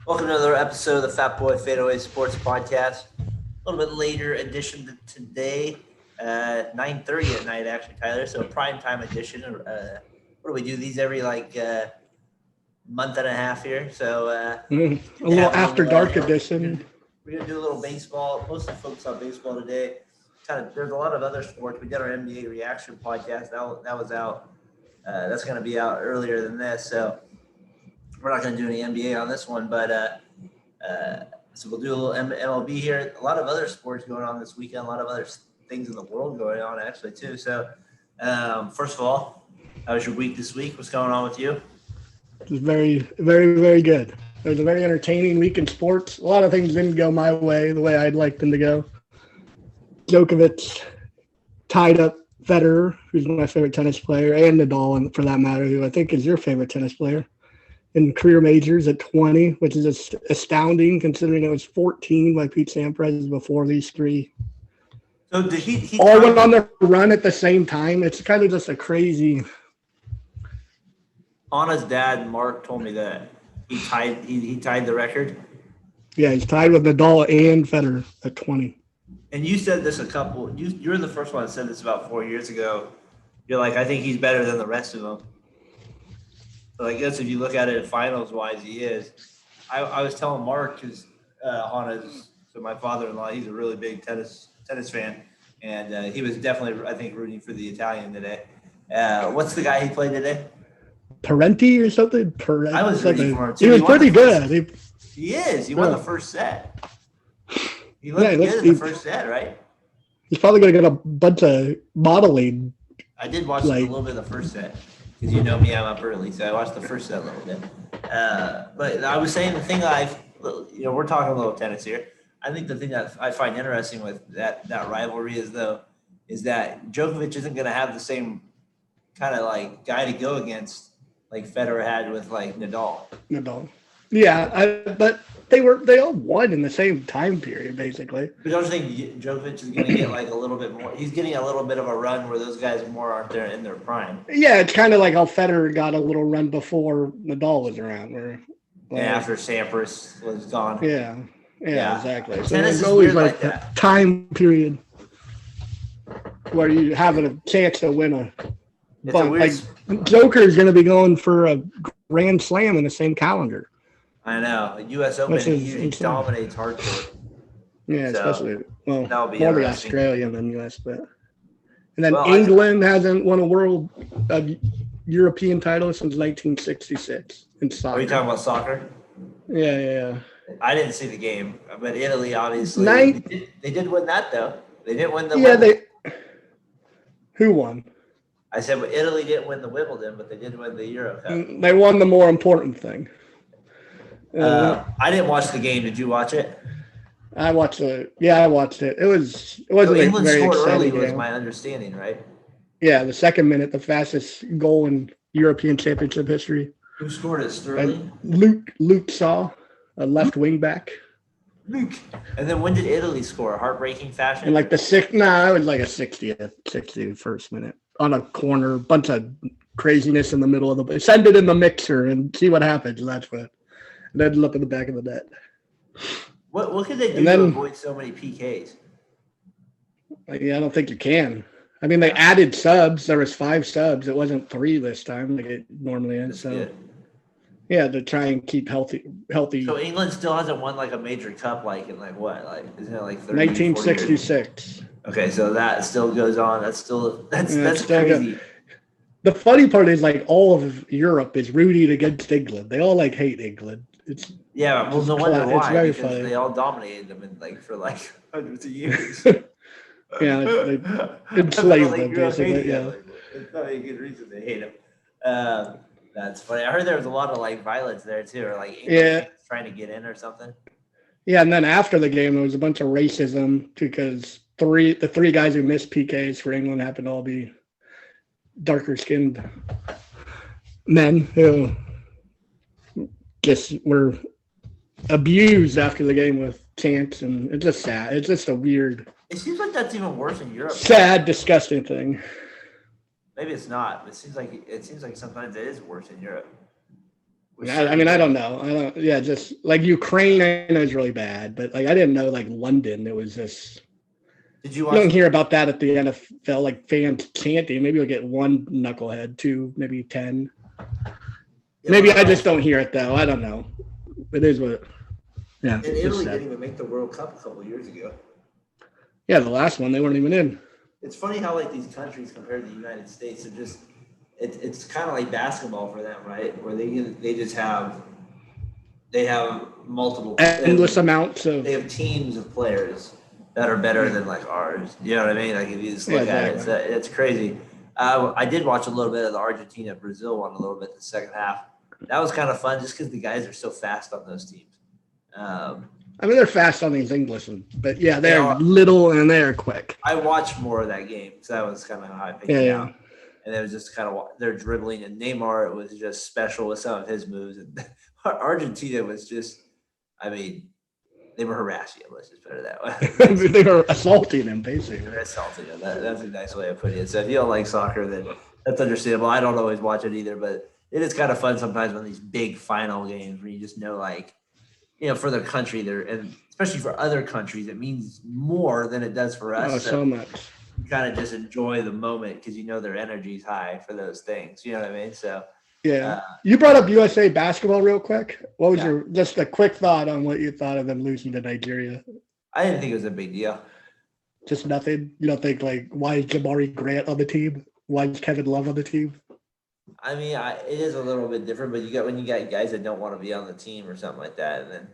Welcome to another episode of the Fatboy FadeAway Sports Podcast. A little bit later edition to today, 9:30 at night, actually, Tyler. So a prime time edition. What do we do? These every month and a half here. So A little after dark edition. We're gonna do a little baseball. Mostly focus on baseball today. There's a lot of other sports. We did our NBA reaction podcast. That was out. That's gonna be out earlier than this. So we're not going to do any NBA on this one, but so we'll do a little MLB here. A lot of other sports going on this weekend. A lot of other things in the world going on actually too. So first of all, how was your week this week? What's going on with you? It was very, very, very good. It was a very entertaining week in sports. A lot of things didn't go my way, the way I'd like them to go. Djokovic tied up Federer, who's my favorite tennis player, and Nadal, for that matter, who I think is your favorite tennis player, in career majors at 20, which is just astounding considering it was 14 by Pete Sampras before these three. So did he all went on their run at the same time? It's kind of just a crazy. Anna's dad, Mark, told me that he tied the record. Yeah, he's tied with Nadal and Federer at 20. And you said this you're the first one that said this about 4 years ago. You're like, I think he's better than the rest of them. So I guess if you look at it finals-wise, he is. I was telling Mark, because so my father-in-law, he's a really big tennis fan, and he was definitely, I think, rooting for the Italian today. What's the guy he played today? Parenti or something? I was rooting for him, too. He was pretty good. He is. He won the first set. He looked good in the first set, right? He's probably going to get a bunch of modeling. I did watch a little bit of the first set. Because you know me, I'm up early, so I watched the first set a little bit. But I was saying the thing we're talking a little tennis here. I think the thing that I find interesting with that rivalry is that Djokovic isn't going to have the same kind of like guy to go against like Federer had with like Nadal. Yeah, but they all won in the same time period, basically. But don't you think Djokovic is going to get like a little bit more? He's getting a little bit of a run where those guys more aren't there in their prime. Yeah, it's kind of like how Federer got a little run before Nadal was around. After Sampras was gone. Yeah, exactly. So tennis is always weird like that. A time period where you have a chance to win Joker is going to be going for a Grand Slam in the same calendar. I know. U.S. Open, he dominates hardcore. Yeah, especially that'll be more the Australian than U.S. But and then England hasn't won a European title since 1966 in soccer. Are you talking about soccer? Yeah. I didn't see the game, but Italy obviously they did win that though. They didn't win the Wimbledon. Who won? I said, well, Italy didn't win the Wimbledon, but they did win the Euro Cup. They won the more important thing. I didn't watch the game. Did you watch it? I watched it. Yeah, I watched it. It wasn't England very scored exciting early, game. was my understanding, right? Yeah, the second minute, the fastest goal in European Championship history. Who scored it? Sterling? Luke Shaw, a left wing back. Luke. And then when did Italy score? Heartbreaking fashion? In like the it was like a 61st minute on a corner. Bunch of craziness in the middle of send it in the mixer and see what happens. And that's what. And then look at the back of the net. What could they do to avoid so many PKs? I don't think you can. I mean, they added subs. There was 5 subs. It wasn't 3 this time like it normally is. So, yeah, to try and keep healthy. So England still hasn't won like a major cup in like what? Like isn't it like 30, 1966? Okay, so that still goes on. That's crazy. The funny part is like all of Europe is rooting against England. They all hate England. No wonder why. It's very because funny. They all dominated them for hundreds of years. Yeah, they enslaved them basically. Yeah, it's not a good reason they hate them. That's funny. I heard there was a lot of violence there too, or England trying to get in or something. Yeah, and then after the game, there was a bunch of racism because the 3 guys who missed PKs for England happened to all be darker skinned men who just were abused after the game with chants, and it's just sad. It's just a weird. It seems like that's even worse in Europe. Sad, disgusting thing. Maybe it's not. But it seems like sometimes it is worse in Europe. I mean, I don't know. Yeah, just like Ukraine, I know is really bad, but like I didn't know like London, it was just. Did you You watch? don't hear about that at the NFL, like fans chanting. Maybe you'll get one knucklehead, two, maybe 10. Yeah, Maybe I just don't hear it though. I don't know. It is what. Yeah. And Italy didn't even make the World Cup a couple of years ago. Yeah, the last one they weren't even in. It's funny how like these countries compared to the United States are just. It's kind of like basketball for them, right? Where they just have multiple endless amounts of. They have teams of players that are better than like ours. You know what I mean? Like if you just look at it, it's crazy. I did watch a little bit of the Argentina Brazil one a little bit the second half. That was kind of fun just because the guys are so fast on those teams. I mean, they're fast on these English, but yeah, they're little and they're quick. I watched more of that game because that was kind of how I picked it out. And it was just kind of they're dribbling, and Neymar, it was just special with some of his moves. And Argentina was just, I mean, they were harassing him. Let's just put it that way. They were assaulting him, basically. They were assaulting him. That's a nice way of putting it. So if you don't like soccer, then that's understandable. I don't always watch it either, but it is kind of fun sometimes when these big final games where you just know, like, you know, for their country, and especially for other countries, it means more than it does for us. Oh, so much. You kind of just enjoy the moment because you know their energy's high for those things. You know what I mean? So yeah. You brought up USA basketball real quick. What was your just a quick thought on what you thought of them losing to Nigeria? I didn't think it was a big deal. Just nothing. You don't think like why is Jamari Grant on the team? Why is Kevin Love on the team? I mean, it is a little bit different, but when you got guys that don't want to be on the team or something like that, and then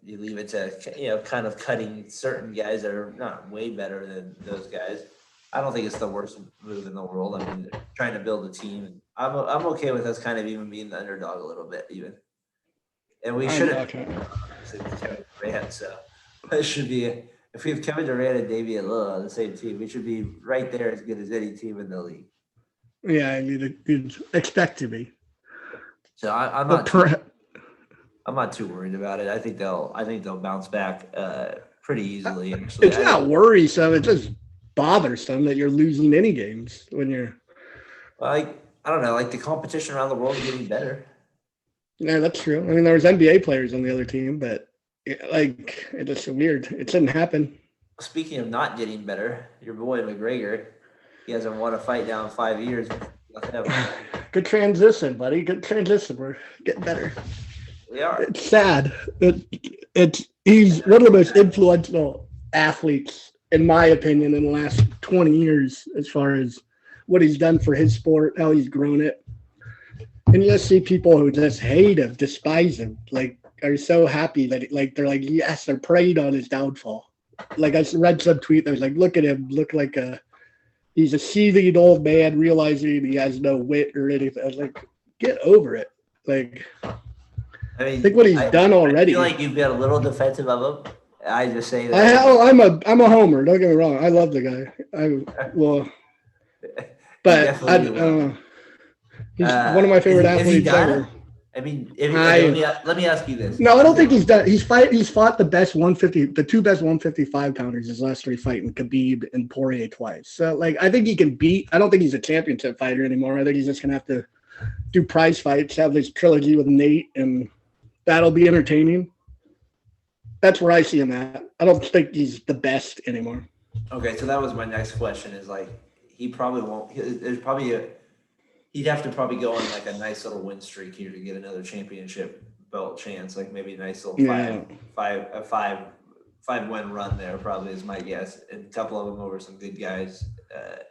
you leave it to, you know, kind of cutting certain guys that are not way better than those guys. I don't think it's the worst move in the world. I mean, they're trying to build a team. And I'm okay with us kind of even being the underdog a little bit, even. And we shouldn't. Kevin Durant, so it should be. If we have Kevin Durant and Damian Lillard on the same team, we should be right there as good as any team in the league. Yeah, you'd expect to be. So I'm not too worried about it. I think they'll bounce back pretty easily. Actually, it's not worrisome. It's just bothersome that you're losing any games when you're. Like, I don't know. Like the competition around the world is getting better. Yeah, that's true. I mean, there was NBA players on the other team, but like it's just weird. It didn't happen. Speaking of not getting better, your boy McGregor, he hasn't won a fight now in 5 years. Good transition, buddy. Good transition. We're getting better. We are. It's sad. He's one of the most influential athletes, in my opinion, in the last 20 years, as far as what he's done for his sport, how he's grown it. And you just see people who just hate him, despise him, like are so happy that like they're like, yes, they're preying on his downfall. Like I read some tweet that was like, look at him, look like he's a seething old man realizing he has no wit or anything. I was like, get over it. Like, I mean, think what he's done already. I feel like you've got a little defensive of him. I just say that. I'm a homer. Don't get me wrong. I love the guy. But I don't know. He's one of my favorite athletes ever. I mean, let me ask you this. No, I don't think he's done. He's fought the two best 155 pounders his last 3 fights, Khabib and Poirier twice. So, like, I think he can beat. I don't think he's a championship fighter anymore. I think he's just gonna have to do prize fights, have this trilogy with Nate, and that'll be entertaining. That's where I see him at. I don't think he's the best anymore. Okay, so that was my next question. Is like he probably won't. There's probably he'd have to probably go on like a nice little win streak here to get another championship belt chance. Like maybe a nice little five win run there probably is my guess. And a couple of them over some good guys.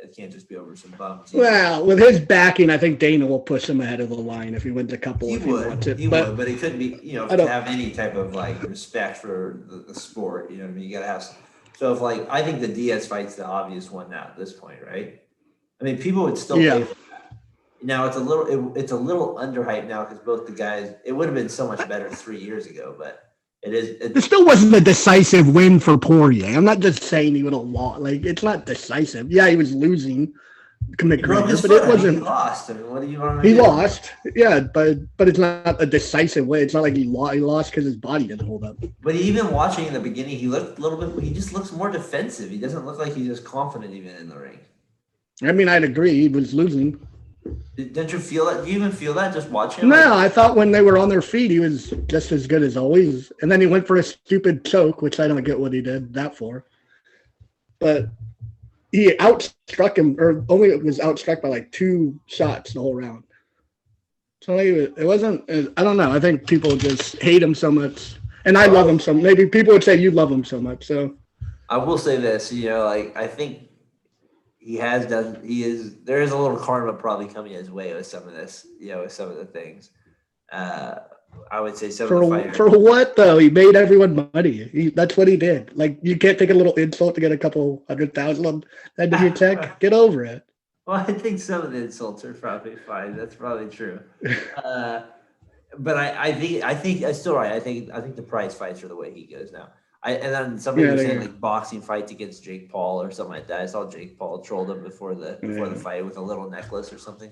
It can't just be over some bums. Well, with his backing, I think Dana will push him ahead of the line if he wins a couple. He would, but it couldn't be, to have any type of like respect for the sport. You know what I mean? You got to have some. So if like, I think the Diaz fight's the obvious one now at this point, right? I mean, people would still pay for that. Now it's a little underhyped now because both the guys. It would have been so much better 3 years ago, but it still wasn't a decisive win for Poirier. I'm not just saying he would have lost. Like it's not decisive. Yeah, he was losing. McGregor, but it wasn't. He lost. I mean, what do you want to do? He lost. Yeah, but it's not a decisive way. It's not like he lost because his body didn't hold up. But even watching in the beginning, he looked a little bit. He just looks more defensive. He doesn't look like he's just confident even in the ring. I mean, I'd agree. He was losing. Didn't you feel that? Do you even feel that just watching? No, I thought when they were on their feet, he was just as good as always. And then he went for a stupid choke, which I don't get what he did that for. But he outstruck him, or only was outstruck by like 2 shots the whole round. So it wasn't. I don't know. I think people just hate him so much, and I love him so. Maybe people would say you love him so much. So I will say this. Like I think he has done. There is a little karma probably coming his way with some of this. With some of the things. I would say some of the fighters. For what though? He made everyone money. That's what he did. Like you can't take a little insult to get a couple $100,000 on the end of your check. Get over it. Well, I think some of the insults are probably fine. That's probably true. But I think that's still right. I think the prize fights are the way he goes now. And then somebody was saying like boxing fights against Jake Paul or something like that. I saw Jake Paul trolled him before the fight with a little necklace or something.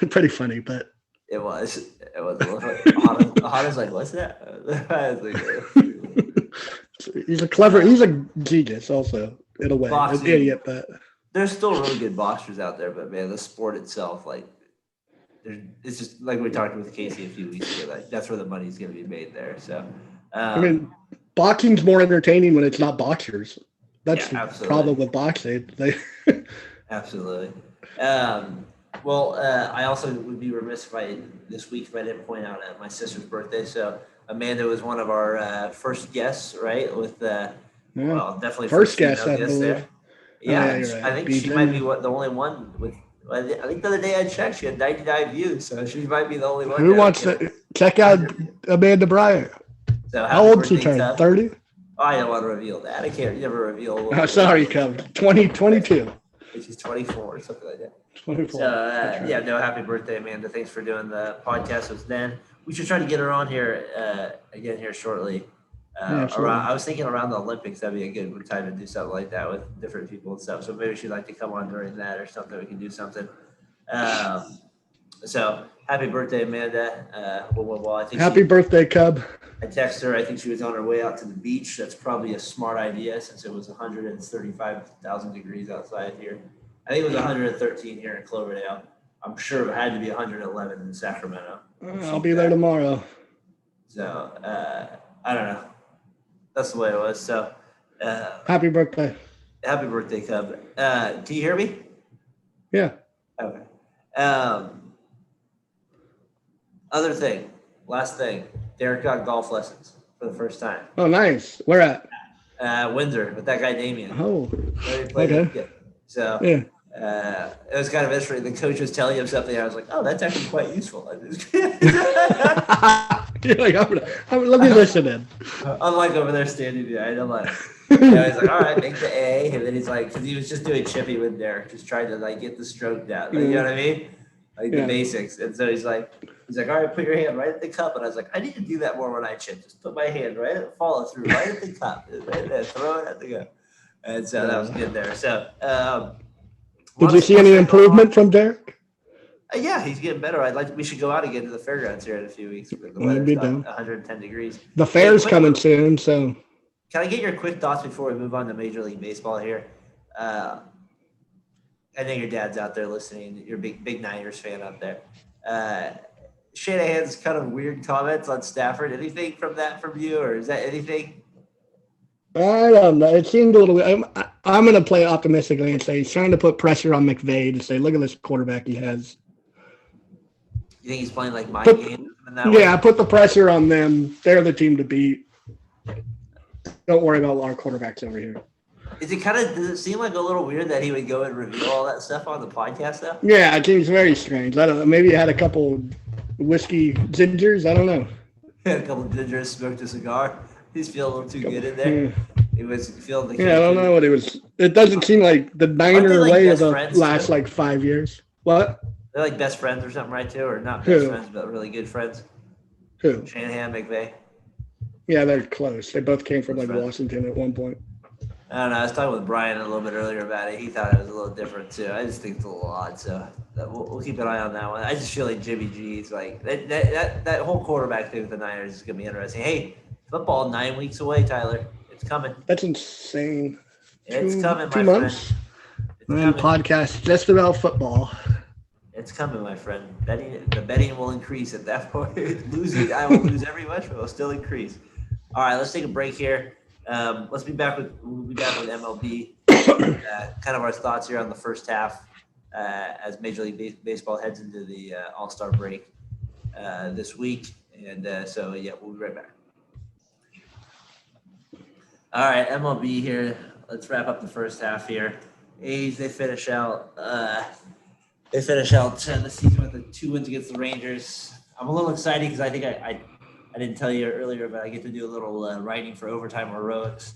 Pretty funny, but it was a little Hana's like, what's that? I was like, he's a genius also in a way. Boxing, an idiot, but there's still really good boxers out there, but man, the sport itself, like, it's just like we talked with Casey a few weeks ago. Like, that's where the money's going to be made there. So, boxing's more entertaining when it's not boxers. That's the problem with boxing. Absolutely. Well, I also would be remiss if I didn't point out my sister's birthday. So Amanda was one of our first guests, right? With well, definitely first guest, I believe. There. Yeah, right. I think she might be the only one with. I think the other day I checked, she had 99 views, so she might be the only one. Who wants to check out Amanda Bryant? So how old she turned? 30? Oh, I don't want to reveal that. I can't. You never reveal. Sorry, Cub. 2022. She's 24 or something like that. 24. So happy birthday, Amanda. Thanks for doing the podcast with Dan. We should try to get her on here again here shortly. I was thinking around the Olympics, that'd be a good time to do something like that with different people and stuff. So maybe she'd like to come on during that or something. We can do something. So happy birthday, Amanda. I think happy birthday, Cub. I texted her. I think she was on her way out to the beach. That's probably a smart idea since it was 135,000 degrees outside here. I think it was 113 here in Cloverdale. I'm sure it had to be 111 in Sacramento. I'll be there tomorrow. So I don't know. That's the way it was. So happy birthday. Happy birthday, Cub. Can you hear me? Yeah. Okay. Last thing. Derek got golf lessons for the first time. Oh, nice. Where at? Windsor with that guy Damien. Oh. Okay. So it was kind of interesting. The coach was telling him something. I was like, oh, that's actually quite useful. You're like, let me listen in. I'm like over there standing behind. I'm like, he's like, all right, make the A. And then he's like, because he was just doing chippy with Derek, just trying to like get the stroke down. Like, you know what I mean? Like the basics. And so he's like, all right, put your hand right at the cup. And I was like, I need to do that more when I chip. Just put my hand follow through right at the cup. Right there, throw it at the cup. And so that was good there. So, did you see any improvement from Derek? Yeah, he's getting better. We should go out again to the fairgrounds here in a few weeks. The weather's 110 degrees. The fair's coming soon, so. Can I get your quick thoughts before we move on to Major League Baseball here? I know your dad's out there listening. You're a big Niners fan out there. Shanahan's kind of weird comments on Stafford. Anything from you, or is that anything? I don't know. It seemed a little. I'm going to play optimistically and say he's trying to put pressure on McVay to say, look at this quarterback he has. You think he's playing like mind games in that way? Yeah, put the pressure on them. They're the team to beat. Don't worry about our quarterbacks over here. Does it seem like a little weird that he would go and reveal all that stuff on the podcast, though? Yeah, it seems very strange. I don't know. Maybe he had a couple whiskey gingers. I don't know. A couple gingers, smoked a cigar. He's feeling a little too good in there. He was feeling the. Yeah, I don't know what it was. It doesn't seem like the Niner way of the last 5 years. What? They're like best friends or something, right? Too, or not best friends, but really good friends. Who? Shanahan, McVay. Yeah, they're close. They both came from Washington at one point. I don't know. I was talking with Brian a little bit earlier about it. He thought it was a little different too. I just think it's a little odd. So we'll keep an eye on that one. I just feel like Jimmy G's like that whole quarterback thing with the Niners is gonna be interesting. Hey, football 9 weeks away, Tyler. It's coming. That's insane. It's coming, my 2 months. friend. Podcast just about football. It's coming, my friend. The betting will increase at that point. Losing, I will lose every much, but it will still increase. All right, let's take a break here. We'll be back with MLB. Kind of our thoughts here on the first half as Major League Baseball heads into the All-Star break this week. And we'll be right back. All right, MLB here. Let's wrap up the first half here. A's, they finish out the season with the 2 wins against the Rangers. I'm a little excited because I think I didn't tell you earlier, but I get to do a little writing for Overtime Heroics,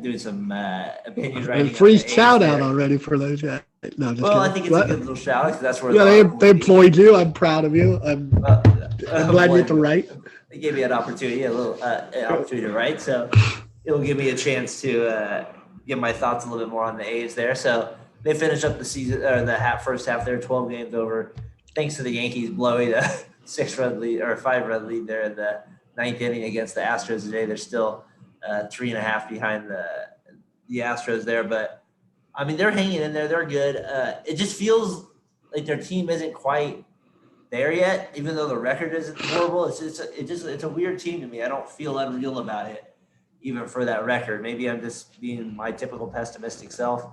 doing some opinion writing. Free shout out already for those guys. No, just kidding. I think it's a good little shout out because that's where they employed you. I'm proud of you. I'm glad you get to write. They gave me an opportunity, an opportunity to write, so it'll give me a chance to give my thoughts a little bit more on the A's there. So they finish up the season or the first half there, 12 games over, thanks to the Yankees blowing a 6-run lead or a 5-run lead there in the ninth inning against the Astros today. They're still 3.5 behind the Astros there, but I mean they're hanging in there. They're good. It just feels like their team isn't quite there yet, even though the record isn't horrible. It's a weird team to me. I don't feel unreal about it, even for that record. Maybe I'm just being my typical pessimistic self.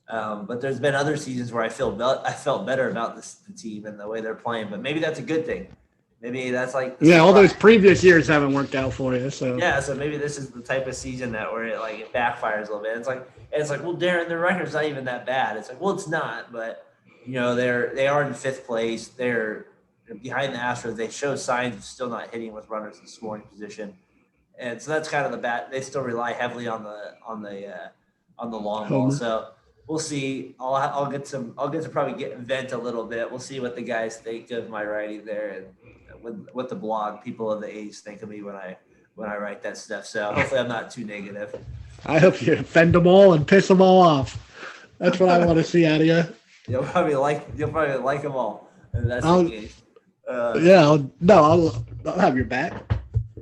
But there's been other seasons where I felt better about the team and the way they're playing. But maybe that's a good thing. Maybe that's like all those previous years haven't worked out for you. So so maybe this is the type of season where it backfires a little bit. It's like well, Darren, their record's not even that bad. It's like, well, it's not, but they are in 5th place. They're behind the Astros. They show signs of still not hitting with runners in scoring position. And so that's kind of the bat. They still rely heavily on the long ball. So we'll see. I'll get to probably vent a little bit. We'll see what the guys think of my writing there and what the blog people of the A's think of me when I write that stuff. So hopefully I'm not too negative. I hope you offend them all and piss them all off. That's what I want to see out of you. You'll probably like them all. And that's the case. I'll have your back.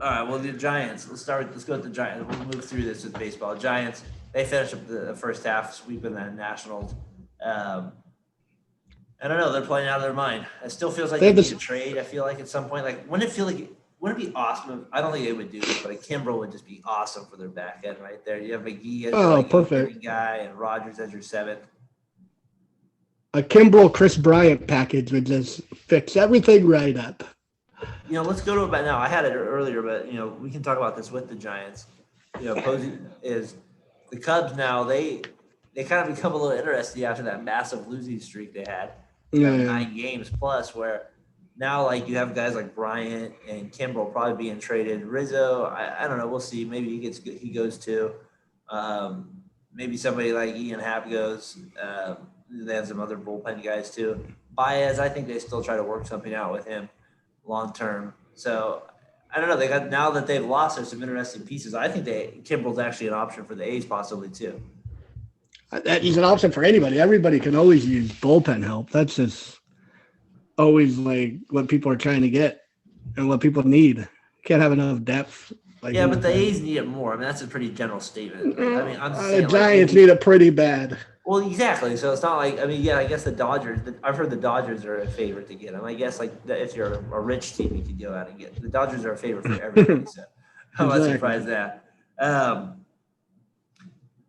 All right, well, the Giants. Let's go with the Giants. We'll move through this with baseball. Giants, they finished up the first half sweeping the Nationals. I don't know. They're playing out of their mind. It still feels like they need a trade. I feel like at some point, wouldn't it be awesome? I don't think they would do this, but a Kimbrel would just be awesome for their back end right there. You have McGee as your perfect guy and Rogers as your 7th. A Kimbrel Chris Bryant package would just fix everything right up. Let's go to about now. I had it earlier, but we can talk about this with the Giants. Posey is the Cubs now. They kind of become a little interesting after that massive losing streak they had. 9 games plus, where now you have guys like Bryant and Kimbrel probably being traded. Rizzo, I don't know. We'll see. Maybe he goes too. Maybe somebody like Ian Happ goes. They have some other bullpen guys too. Baez, I think they still try to work something out with him long term. So I don't know. Now that they've lost, there's some interesting pieces. I think Kimbrel's actually an option for the A's possibly too. He's an option for anybody. Everybody can always use bullpen help. That's just always what people are trying to get and what people need. Can't have enough depth. But the A's need it more. I mean, that's a pretty general statement. I'm just saying, the Giants need it pretty bad. Well, exactly. So it's not I guess the Dodgers. I've heard the Dodgers are a favorite to get them. I guess if you're a rich team, you could go out and get the Dodgers are a favorite for everybody. So I'm not surprised that.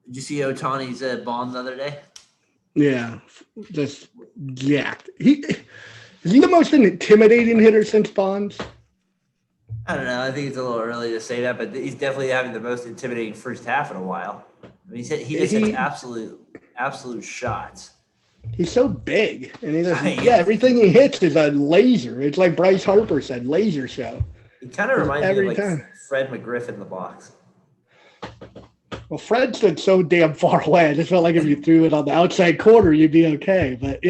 Did you see Ohtani's bomb the other day? Yeah, just jacked. Is he the most intimidating hitter since Bonds? I don't know. I think it's a little early to say that, but he's definitely having the most intimidating first half in a while. I mean, he just hits absolute shots. He's so big, and everything he hits is a laser. It's like Bryce Harper said, laser show. He kind of reminds me of Fred McGriff in the box. Well, Fred stood so damn far away. I just felt like if you threw it on the outside corner, you'd be okay. But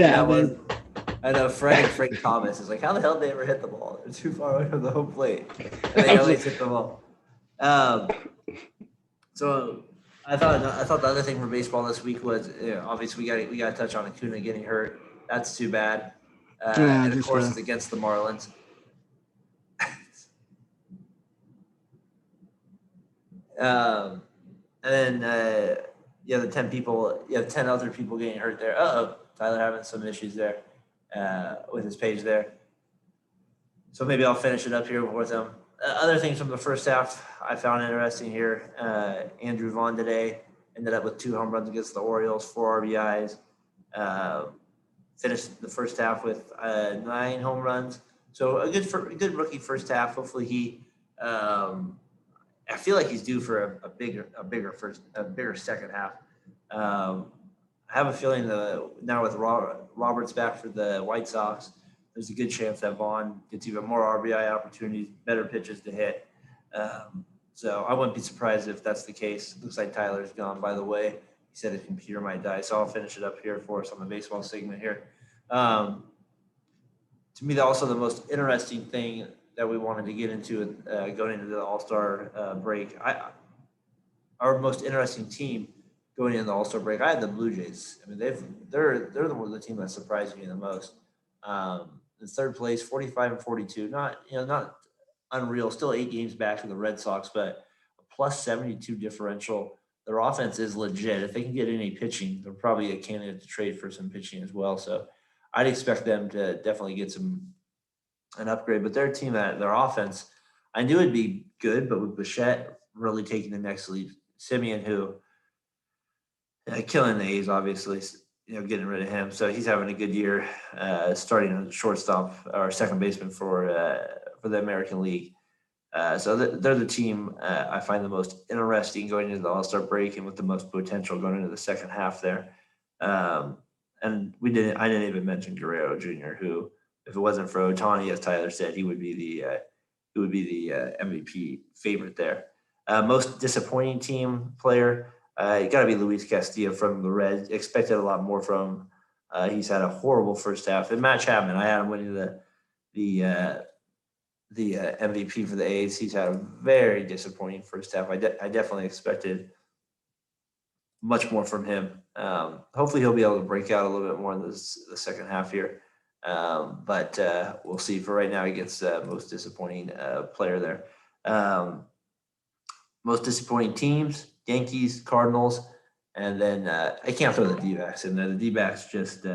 I know Fred and Frank Thomas is how the hell did they ever hit the ball? They're too far away from the home plate. And they always hit the ball. So I thought the other thing for baseball this week was obviously we got to touch on Acuna getting hurt. That's too bad. And of course it's against the Marlins. And then you have 10 other people getting hurt there. Tyler having some issues there. with his page there. So maybe I'll finish it up here with them. Other things from the first half I found interesting here. Andrew Vaughn today ended up with 2 home runs against the Orioles, 4 RBIs. Finished the first half with 9 home runs. So a good rookie first half. Hopefully he. I feel like he's due for a bigger second half. I have a feeling now with Roberts back for the White Sox, there's a good chance that Vaughn gets even more RBI opportunities, better pitches to hit. So I wouldn't be surprised if that's the case. Looks like Tyler's gone, by the way. He said his computer might die, so I'll finish it up here for us on the baseball segment here. To me, also the most interesting thing that we wanted to get into going into the All-Star break. Our most interesting team going into the All-Star break, I had the Blue Jays. I mean, they're the team that surprised me the most. In third place, 45-42, not unreal. Still 8 games back to the Red Sox, but a plus 72 differential. Their offense is legit. If they can get any pitching, they're probably a candidate to trade for some pitching as well. So I'd expect them to definitely get an upgrade. But their team, their offense, I knew it'd be good, but with Bichette really taking the next lead, Simeon, who killing the A's, obviously, getting rid of him. So he's having a good year, starting as shortstop or second baseman for the American League. So they're the team I find the most interesting going into the All-Star break and with the most potential going into the second half there. And I didn't even mention Guerrero Jr., who, if it wasn't for Ohtani, as Tyler said, he would be the MVP favorite there. Most disappointing team player, it got to be Luis Castillo from the Reds. Expected a lot more from him. He's had a horrible first half. And Matt Chapman, I had him winning the MVP for the A's. He's had a very disappointing first half. I definitely expected much more from him. Hopefully he'll be able to break out a little bit more in the second half here. But we'll see. For right now, he gets most disappointing player there. Most disappointing teams, Yankees, Cardinals, and then I can't throw the D-backs in there. The D-backs just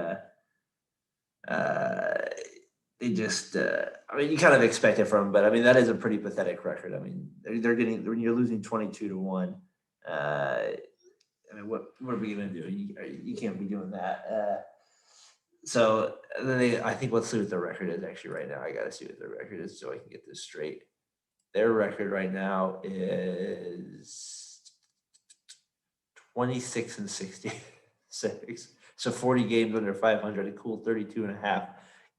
I mean, you kind of expect it from them, but I mean, that is a pretty pathetic record. I mean, they're getting, when you're losing 22-1, I mean, what are we going to do? You can't be doing that. So then I think let's see what their record is actually right now. I got to see what their record is so I can get this straight. Their record right now is 26-66. So 40 games under 500, a cool 32.5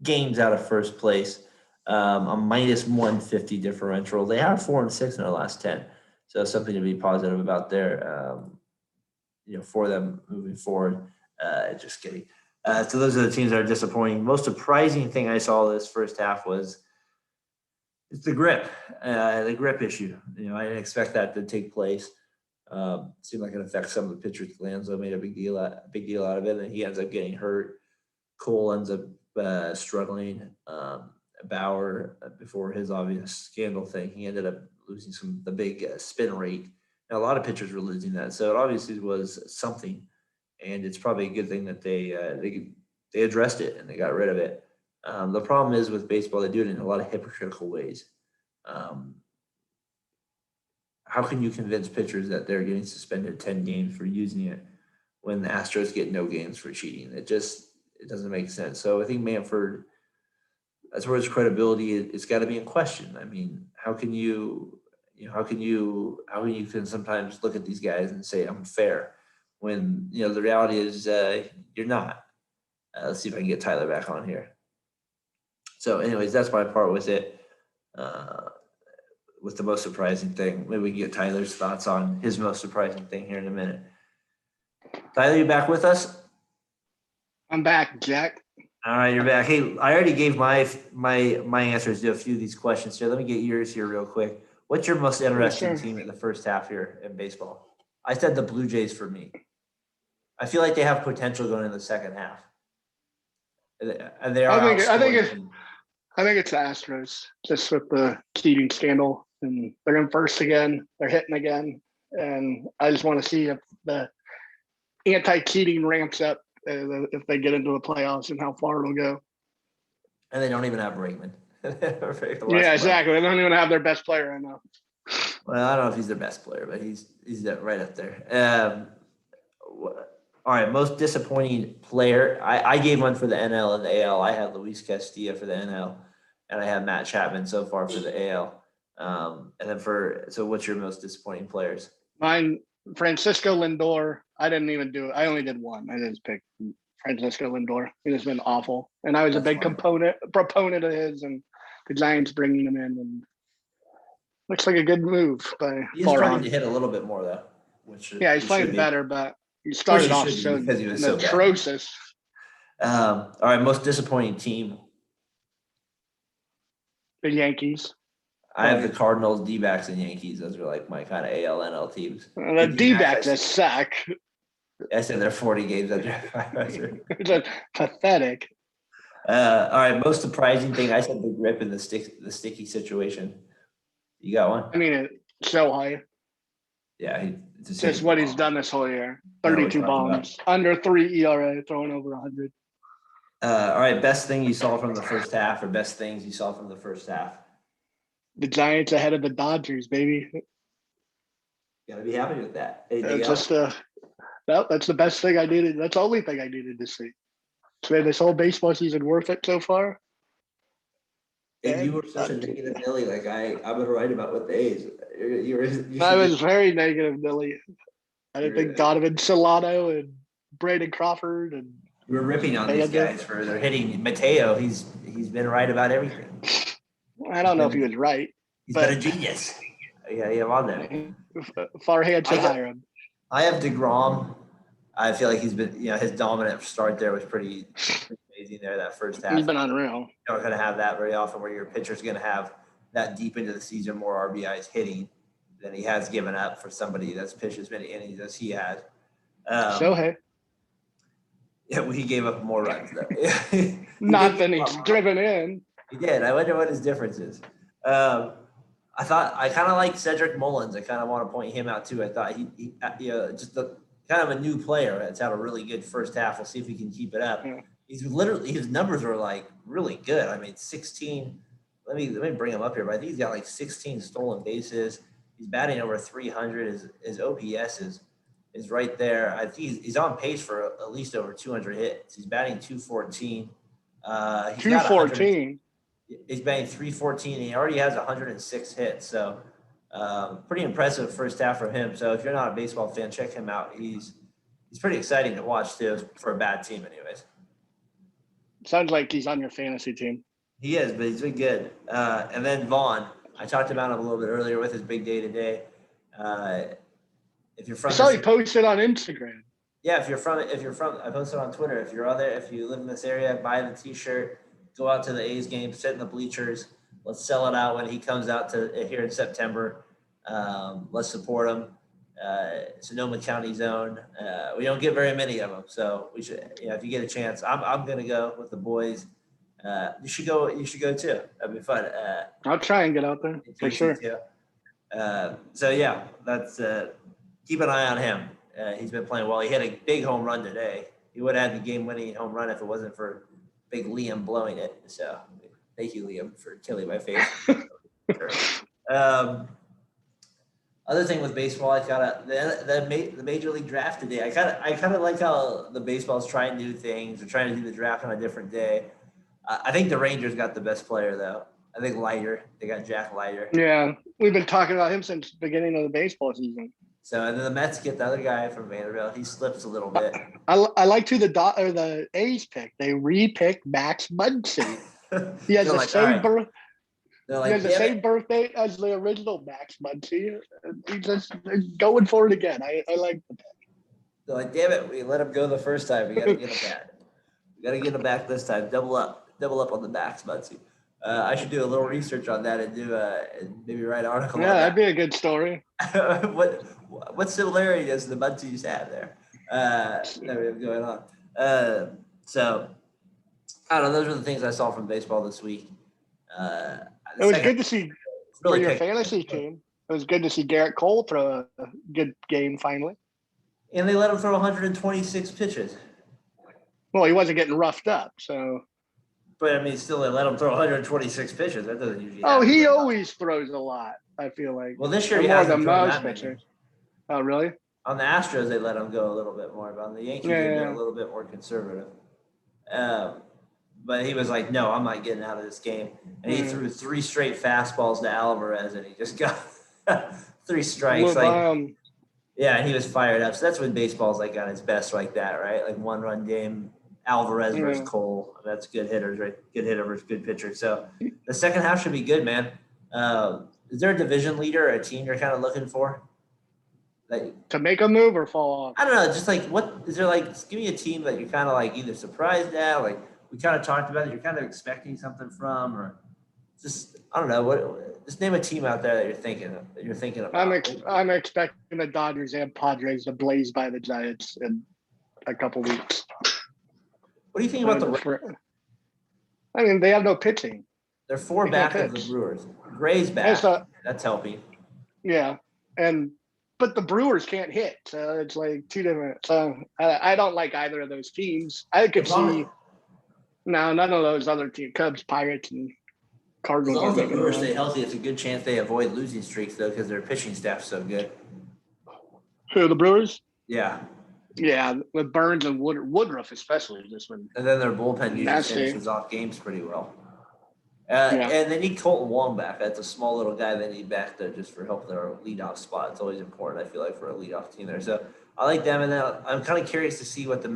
games out of first place. A minus 150 differential. They have 4-6 in their last 10. So something to be positive about there, for them moving forward. Just kidding. So those are the teams that are disappointing. Most surprising thing I saw this first half was it's the grip issue. I didn't expect that to take place. Seemed like it affects some of the pitchers. Lanzo made a big deal out of it, and he ends up getting hurt. Cole ends up struggling. Bauer, before his obvious scandal thing, he ended up losing the big spin rate. Now, a lot of pitchers were losing that, so it obviously was something, and it's probably a good thing that they addressed it and they got rid of it. The problem is with baseball, they do it in a lot of hypocritical ways. How can you convince pitchers that they're getting suspended 10 games for using it when the Astros get no games for cheating? It doesn't make sense. So I think Manfred, as far as credibility, it's got to be in question. I mean, how can you sometimes look at these guys and say I'm fair when the reality is you're not. Let's see if I can get Tyler back on here. So, anyways, that's my part with it. With the most surprising thing, maybe we can get Tyler's thoughts on his most surprising thing here in a minute. Tyler, you back with us? I'm back, Jack. All right, you're back. Hey, I already gave my answers to a few of these questions here. Let me get yours here real quick. What's your most interesting team in the first half here in baseball? I said the Blue Jays for me. I feel like they have potential going in the second half. And they are. I think it's the Astros, just with the Keating scandal, and they're in first again. They're hitting again, and I just want to see if the anti-Keating ramps up if they get into the playoffs and how far it'll go. And they don't even have Bregman. Yeah, exactly. They don't even have their best player right now. Well, I don't know if he's their best player, but he's right up there. All right, most disappointing player. I gave one for the NL and the AL. I had Luis Castillo for the NL, and I have Matt Chapman so far for the AL. And then so what's your most disappointing players? Mine, Francisco Lindor. I didn't even do it. I only did one. I just picked Francisco Lindor. He has been awful, and I was a big proponent of his, and the Giants bringing him in, and looks like a good move by. He's starting to hit a little bit more though. Yeah, he's playing better, but he started off so because he was so atrocious. All right, most disappointing team. The Yankees. I have the Cardinals, D-backs, and Yankees. Those are like my kind of AL, NL teams. The D-backs just suck. I said they're 40 games under 500. It's pathetic. All right, most surprising thing. I said the grip and the sticky situation. You got one? I mean, it's so high. Yeah, it's just what he's done this whole year. 32 bombs, under 3 ERA, throwing over 100. All right, best thing you saw from the first half, or best things you saw from the first half? The Giants ahead of the Dodgers, baby. Gotta be happy with that. That's the best thing I needed. That's the only thing I needed to see. It's made this whole baseball season worth it so far. And you were such a negative Nilly. Like I was right about with the A's. I was very negative Nilly. I didn't think Donovan Solano and Brandon Crawford and we're ripping on these guys for their hitting. Mateo, he's been right about everything. I don't know if he was right. He's been a genius. Yeah, I'm on there. Farhan should hire him. I have DeGrom. I feel like he's been, his dominant start there was pretty amazing there that first half. He's been unreal. You're not going to have that very often where your pitcher's going to have that deep into the season more RBIs hitting than he has given up for somebody that's pitched as many innings as he has. Shohei. Yeah, he gave up more runs though. Not than he's driven in. He did. I wonder what his difference is. I kind of like Cedric Mullins. I kind of want to point him out too. I thought he just kind of a new player that's had a really good first half. We'll see if he can keep it up. Yeah. His numbers are like really good. I mean, 16. Let me bring him up here. But I think he's got like 16 stolen bases. He's batting over 300. His OPS is right there. I think he's on pace for at least over 200 hits. He's batting 214. 214. He's batting 314. And he already has 106 hits. So pretty impressive first half from him. So if you're not a baseball fan, check him out. He's pretty exciting to watch too for a bad team, anyways. Sounds like he's on your fantasy team. He is, but he's been good. And then Vaughn, I talked about him a little bit earlier with his big day today. If you're from, I saw he posted on Instagram. Yeah, if you're from, I posted on Twitter. If you're out there, if you live in this area, buy the T-shirt, go out to the A's game, sit in the bleachers. Let's sell it out when he comes out to here in September. Let's support him. Sonoma County zone. We don't get very many of them, so we should. If you get a chance, I'm gonna go with the boys. You should go too. That'd be fun. I'll try and get out there for sure. So yeah, that's keep an eye on him. He's been playing well. He hit a big home run today. He would have had the game-winning home run if it wasn't for big Liam blowing it. So thank you, Liam, for killing my face. Other thing with baseball, I got the Major League Draft today. I kind of like how the baseball's trying new things. They're trying to do the draft on a different day. I think the Rangers got the best player though. I think Leiter. They got Jack Leiter. Yeah, we've been talking about him since the beginning of the baseball season. So and then the Mets get the other guy from Vanderbilt. He slips a little bit. I liked who the A's picked. They re-picked Max Muncy. He has the same birthday as the original Max Muncy. He's just going for it again. I like the pick. They're like, damn it, we let him go the first time. We got to get him back. We got to get him back this time. Double up on the Max Muncy. I should do a little research on that and do maybe write an article. Yeah, that'd be a good story. What similarity does the Muncies have there? That we have going on. So I don't know. Those are the things I saw from baseball this week. It was good to see for your fantasy team. It was good to see Garrett Cole throw a good game finally. And they let him throw 126 pitches. Well, he wasn't getting roughed up, so. But I mean, still, they let him throw 126 pitches. That doesn't usually Oh, happen. he always throws a lot, I feel like. Well, this year he more hasn't than thrown most that many. pitchers. Oh, really? On the Astros, they let him go a little bit more, but on the Yankees, they've been a little bit more conservative. But he was like, "No, I'm not getting out of this game." And he threw 3 straight fastballs to Alvarez, and he just got 3 strikes. Yeah, and he was fired up. So that's when baseball's like on its best, like that, right? Like 1-run game, Alvarez versus Cole. That's good hitters, right? Good hitter versus good pitcher. So the second half should be good, man. Is there a division leader or a team you're kind of looking for? To make a move or fall off? I don't know. Just like, what is there, like, just give me a team that you're kind of like either surprised at, like we kind of talked about it, you're kind of expecting something from, or just, I don't know, just name a team out there that you're thinking about. I'm expecting the Dodgers and Padres to blaze by the Giants in a couple weeks. What do you think about the I mean, they have no pitching. They're 4 back of the Brewers. Gray's back. That's helping. Yeah. But the Brewers can't hit, so it's like 2 different. So I don't like either of those teams. I could see none of those other teams, Cubs, Pirates, and Cardinals. As long as the Brewers stay healthy, it's a good chance they avoid losing streaks, though, because their pitching staff's so good. Who, the Brewers? Yeah. Yeah, with Burns and Woodruff especially this one. And then their bullpen usually finishes off games pretty well. And they need Colton Wong back. That's a small little guy they need back there just for help their leadoff spot. It's always important, I feel like, for a leadoff team there. So I like them. And then I'm kind of curious to see how the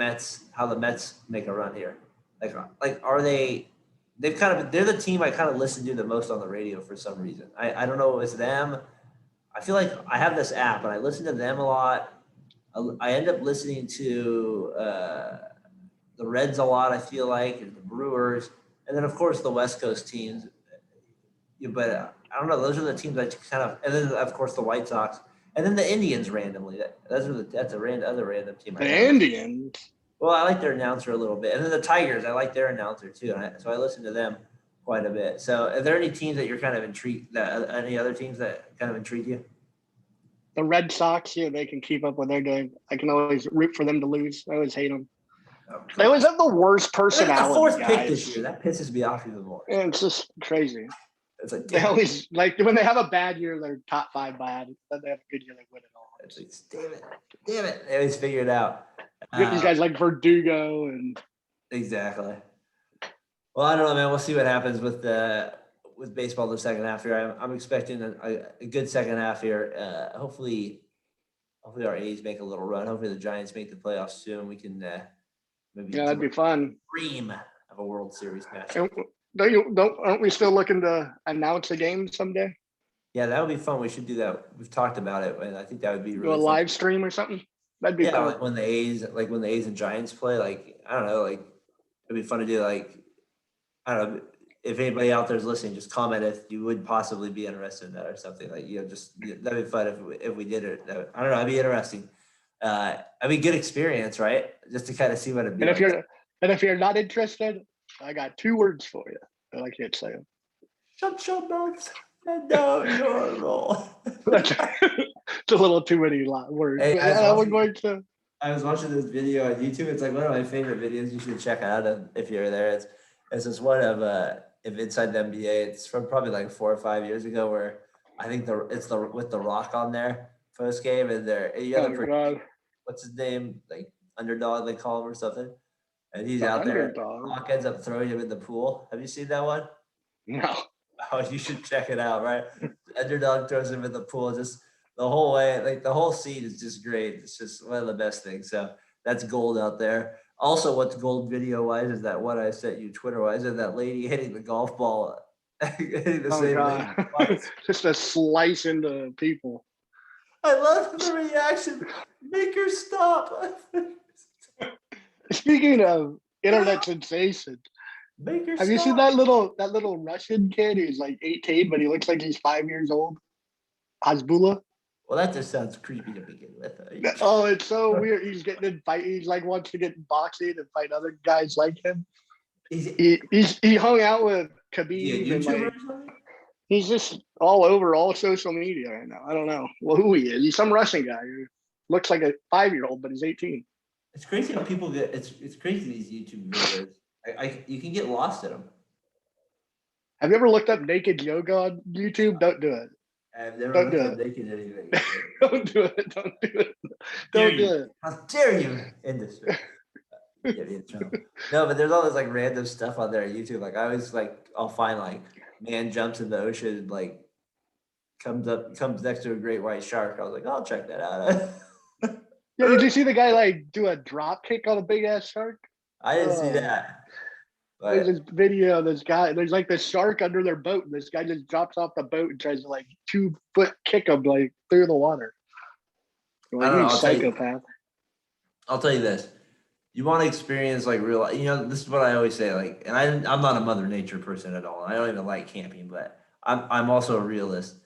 Mets make a run here. Like are they're the team I kind of listen to the most on the radio for some reason. I don't know if it's them. I feel like I have this app and I listen to them a lot. I end up listening to the Reds a lot, I feel like, and the Brewers. And then, of course, the West Coast teams. But I don't know. Those are the teams that kind of – and then, of course, the White Sox. And then the Indians randomly. That's a other random team. The Indians? Well, I like their announcer a little bit. And then the Tigers, I like their announcer too. So I listen to them quite a bit. So are there any teams that you're kind of intrigued – any other teams that kind of intrigue you? The Red Sox, they can keep up what they're doing. I can always root for them to lose. I always hate them. They always have the worst personality. The 4th pick this year. That pisses me off even more. And it's just crazy. It's like, they always, like, when they have a bad year, they're top 5 bad. Then they have a good year, they win it all. It's like, damn it. They always figure it out. You get these guys like Verdugo and. Exactly. Well, I don't know, man. We'll see what happens with baseball the second half here. I'm expecting a good second half here. Hopefully our A's make a little run. Hopefully the Giants make the playoffs soon. We can maybe that'd be fun. Dream of a World Series match. Aren't we still looking to announce a game someday? Yeah, that would be fun. We should do that. We've talked about it, and I think that would be really do a live stream or something. That'd be fun. Like when the A's and Giants play. Like, I don't know. Like, it'd be fun to do. Like, I don't know. If anybody out there is listening, just comment if you would possibly be interested in that or something. Like, that'd be fun if we did it. I don't know. It'd be interesting. I mean, good experience, right? Just to kind of see what it'd be. And if you're not interested, I got 2 words for you. But I can't say them. Shut your mouth and down your roll. It's a little too many words. Hey, I was watching this video on YouTube. It's like one of my favorite videos. You should check it out if you're there. It's this one of Inside the NBA. It's from probably like 4 or 5 years ago, where I think it's with the Rock on there post game, and what's his name, like Underdog they call him or something, and he's out there. Rock ends up throwing him in the pool. Have you seen that one? No. Oh, you should check it out. Right, Underdog throws him in the pool just the whole way. Like, the whole scene is just great. It's just one of the best things. So that's gold out there. Also, what's gold video-wise is that what I sent you Twitter-wise, is that lady hitting the golf ball, hitting the same lady. Just a slice into people. I love the reaction. Make her stop. Speaking of internet sensation, Make her have you seen that little Russian kid who's like 18, but he looks like he's 5 years old? Hasbullah. Well, that just sounds creepy to begin with. Oh, it's so weird. He's getting in fight. He's like wants to get in boxing and fight other guys like him. He hung out with Khabib. And he's just all over all social media right now. I don't know who he is. He's some Russian guy who looks like a 5-year-old, but he's 18. It's crazy how people get. It's crazy, these YouTube videos. You can get lost in them. Have you ever looked up naked yoga on YouTube? Don't do it. I've never Don't looked do up naked anything. Don't do it. Don't do it. Dare Don't do you. it. How dare you, industry? Get me in trouble. No, but there's all this like random stuff on there on YouTube. Like I always like I'll find like man jumps in the ocean and like comes next to a great white shark. I was like, I'll check that out. Yeah, did you see the guy like do a drop kick on a big ass shark? I didn't see that. There's But this video of this guy. There's like this shark under their boat, and this guy just drops off the boat and tries to like 2-foot kick him like through the water. I Like, don't know. you psychopath. I'll tell you this. You want to experience like real, this is what I always say. Like, and I'm not a Mother Nature person at all. I don't even like camping, but I'm also a realist.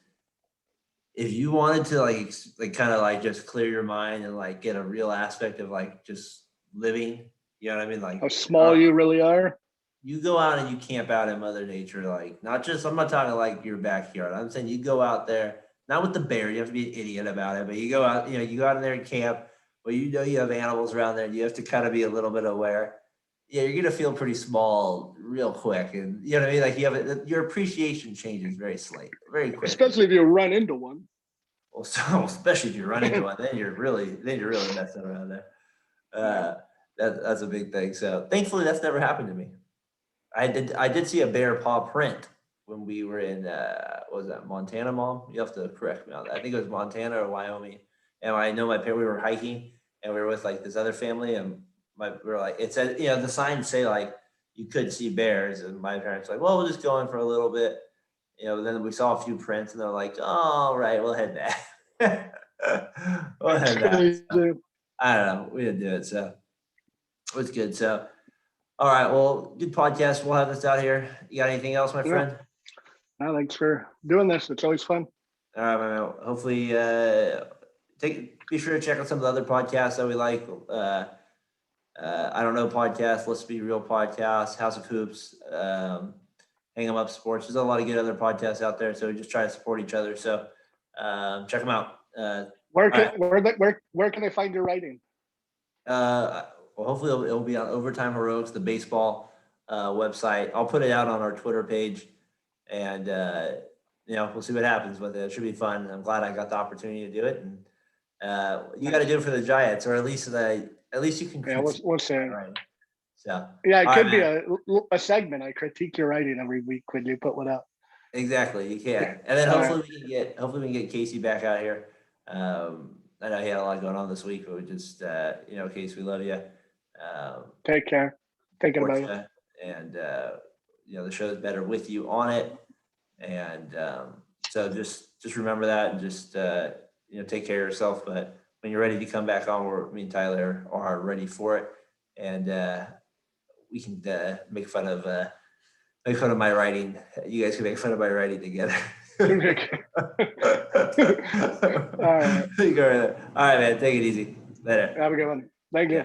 If you wanted to like kind of like just clear your mind and like get a real aspect of like just living, you know what I mean? Like How small you really are. you go out and you camp out in Mother Nature, like not just I'm not talking like your backyard. I'm saying you go out there, not with the bear, you have to be an idiot about it, but you go out, you go out in there and camp, but you have animals around there and you have to kind of be a little bit aware. Yeah, you're gonna feel pretty small real quick. And you know what I mean? Like your appreciation changes very quick. Especially if you run into one. Well, so especially if you run into one, then you're really messing around there. That's a big thing. So thankfully that's never happened to me. I did see a bear paw print when we were in what was that, Montana, Mom? You have to correct me on that. I think it was Montana or Wyoming. And I know my parents, we were hiking and we were with like this other family and we were like, it said, the signs say like you could see bears, and my parents were like, well, we'll just go in for a little bit. But then we saw a few prints and they're like, oh, all right, we'll head back. We'll head back. So, I don't know. We didn't do it. So it was good. So, all right. Well, good podcast. We'll have this out here. You got anything else, my friend? No, thanks for doing this. It's always fun. All right, man. Hopefully, be sure to check out some of the other podcasts that we like. I don't know podcast. Let's Be Real podcast. House of Hoops. Hang 'em Up Sports. There's a lot of good other podcasts out there. So we just try to support each other. So check them out. Where can they find your writing? Well, hopefully it'll be on Overtime Heroics, the baseball website. I'll put it out on our Twitter page, and we'll see what happens with it. It should be fun. I'm glad I got the opportunity to do it, and you got to do it for the Giants, or at least you can. Yeah, we'll say. Right. So yeah, it could be a segment. I critique your writing every week when you put one up. Exactly, you can, and then hopefully we can get Casey back out here. I know he had a lot going on this week, but we just Casey, we love you. Take care. Thinking about you. And the show is better with you on it, and so just remember that, and just take care of yourself. But when you're ready to come back on, me and Tyler are ready for it, and we can make fun of my writing. You guys can make fun of my writing together. All right. All right, man. Take it easy. Later. Have a good one. Thank you.